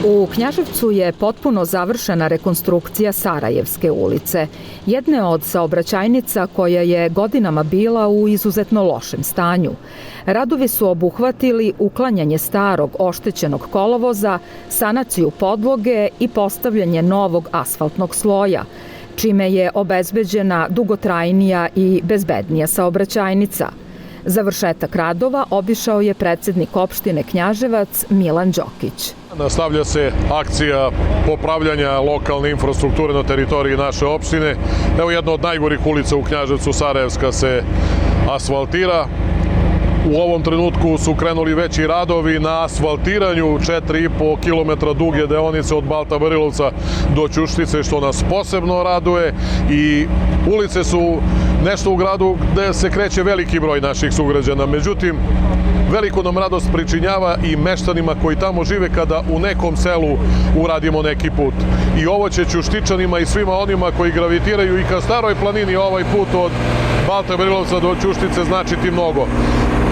U Knjaževcu je potpuno završena rekonstrukcija Sarajevske ulice, jedne od saobraćajnica koja je godinama bila u izuzetno lošem stanju. Radovi su obuhvatili uklanjanje starog oštećenog kolovoza, sanaciju podloge i postavljanje novog asfaltnog sloja, čime je obezbeđena dugotrajnija i bezbednija saobraćajnica. Završetak radova obišao je predsednik opštine Knjaževac Milan Đokić. Nastavlja se akcija popravljanja lokalne infrastrukture na teritoriji naše opštine. Evo, jedna od najgorih ulica u Knjaževcu, Sarajevska, se asfaltira. U ovom trenutku su krenuli veći radovi na asfaltiranju 4,5 km duge deonice od Balta Barilovca do Ćuštice, što nas posebno raduje. I ulice su nešto u gradu gde se kreće veliki broj naših sugrađana. Međutim, veliku nam radost pričinjava i meštanima koji tamo žive kada u nekom selu uradimo neki put. I ovo će Ćuštičanima i svima onima koji gravitiraju i ka Staroj planini ovaj put od Balta Barilovca do Ćuštice značiti mnogo.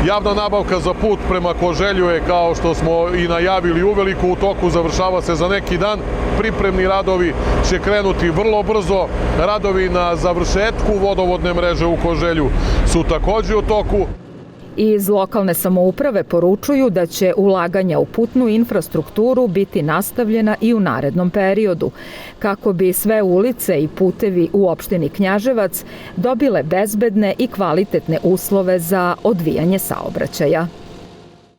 Javna nabavka za put prema Koželju je, kao što smo i najavili, uveliko u toku, završava se za neki dan. Pripremni radovi će krenuti vrlo brzo. Radovi na završetku vodovodne mreže u Koželju su takođe u toku. Iz lokalne samouprave poručuju da će ulaganja u putnu infrastrukturu biti nastavljena i u narednom periodu, kako bi sve ulice i putevi u opštini Knjaževac dobile bezbedne i kvalitetne uslove za odvijanje saobraćaja.